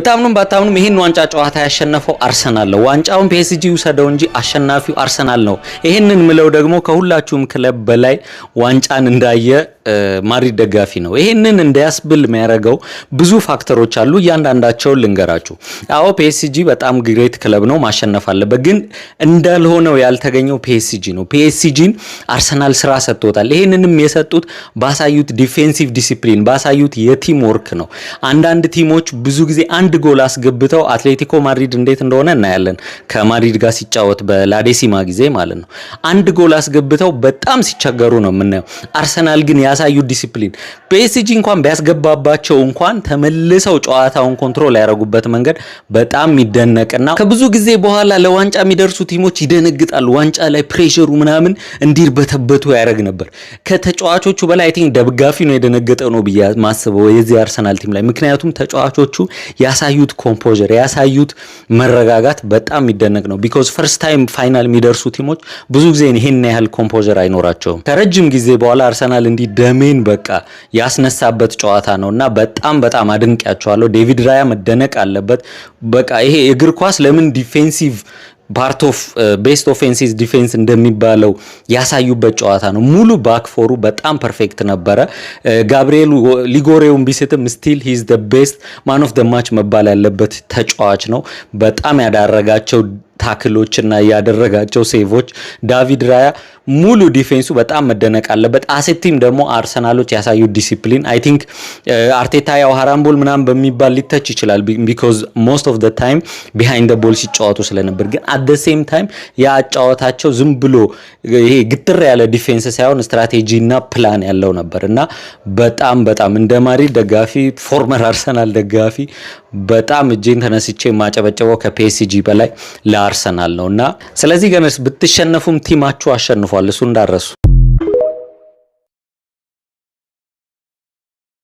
በጣምንም ባታምኑም ይሄን ዋንጫ ጨዋታ ያሸነፈው አርሰናል ነው። ዋንጫውን ፒኤስጂ ወሰደው እንጂ አሸናፊው አርሰናል ነው። ይሄንን ምለው ደግሞ ከሁላችሁም ክለብ በላይ ዋንጫን እንዳየ ማድሪድ ደጋፊ ነው። ይሄንን እንዲያስብል የሚያደርገው ብዙ ፋክተሮች አሉ። እያንዳንዳቸውን ልንገራችሁ። አዎ ፒኤስጂ በጣም ግሬት ክለብ ነው፣ ማሸነፍ አለበት። ግን እንዳልሆነው ያልተገኘው ፒኤስጂ ነው። ፒኤስጂን አርሰናል ስራ ሰጥቶታል። ይሄንንም የሰጡት ባሳዩት ዲፌንሲቭ ዲሲፕሊን፣ ባሳዩት የቲም ወርክ ነው። አንዳንድ ቲሞች ብዙ ጊዜ አንድ ጎል አስገብተው አትሌቲኮ ማድሪድ እንዴት እንደሆነ እናያለን። ከማድሪድ ጋር ሲጫወት በላዴሲማ ጊዜ ማለት ነው። አንድ ጎል አስገብተው በጣም ሲቸገሩ ነው የምናየው። አርሰናል ግን ያሳዩ ዲሲፕሊን ፒኤስጂ እንኳን ቢያስገባባቸው እንኳን ተመልሰው ጨዋታውን ኮንትሮል ያደረጉበት መንገድ በጣም የሚደነቅና ከብዙ ጊዜ በኋላ ለዋንጫ የሚደርሱ ቲሞች ይደነግጣሉ። ዋንጫ ላይ ፕሬሸሩ ምናምን እንዲርበተበቱ ያደርግ ነበር። ከተጫዋቾቹ በላይ አይ ቲንክ ደጋፊ ነው የደነገጠው ነው ብዬ ማስበው የዚህ አርሰናል ቲም ላይ። ምክንያቱም ተጫዋቾቹ ያሳዩት ኮምፖዘር፣ ያሳዩት መረጋጋት በጣም የሚደነቅ ነው። ቢኮዝ ፈርስት ታይም ፋይናል የሚደርሱ ቲሞች ብዙ ጊዜ ይሄን ያህል ኮምፖዘር አይኖራቸውም። ከረጅም ጊዜ በኋላ አርሰናል እንዲ ደሜን በቃ ያስነሳበት ጨዋታ ነውና በጣም አድንቄያቸዋለሁ። ዴቪድ ራያ መደነቅ አለበት። በቃ ይሄ እግር ኳስ ለምን ዲፌንሲቭ ፓርት ኦፍ ቤስት ኦፌንሲቭ ዲፌንስ እንደሚባለው ያሳዩበት ጨዋታ ነው። ሙሉ ባክፎሩ በጣም ፐርፌክት ነበረ። ጋብሪኤል ሊጎሬውን ቢስትም ስቲል ሂ ኢዝ ዘ ቤስት ማን ኦፍ ዘ ማች መባል ያለበት ተጫዋች ነው። በጣም ያዳረጋቸው ታክሎችና ያደረጋቸው ሴቮች ዳቪድ ራያ ሙሉ ዲፌንሱ በጣም መደነቅ አለበት። አሴቲም ደግሞ አርሰናሎች ያሳዩ ዲሲፕሊን አይ ቲንክ አርቴታ ያው ሃራምቦል ምናምን በሚባል ሊተች ይችላል ቢኮዝ ሞስት ኦፍ ዘ ታይም ቢሃይንድ ዘ ቦል ሲጫወቱ ስለነበር፣ ግን አት ዘ ሴም ታይም ያጫወታቸው ዝም ብሎ ይሄ ግትር ያለ ዲፌንስ ሳይሆን ስትራቴጂና ፕላን ያለው ነበርና በጣም እንደ ማድሪድ ደጋፊ ፎርመር አርሰናል ደጋፊ በጣም እጄን ተነስቼ ማጨበጨበው ከፒኤስጂ በላይ ለአርሰናል ነውና ስለዚህ ገነስ ብትሸነፉም ቲማችሁ አሸንፏል። እሱ እንዳረሱ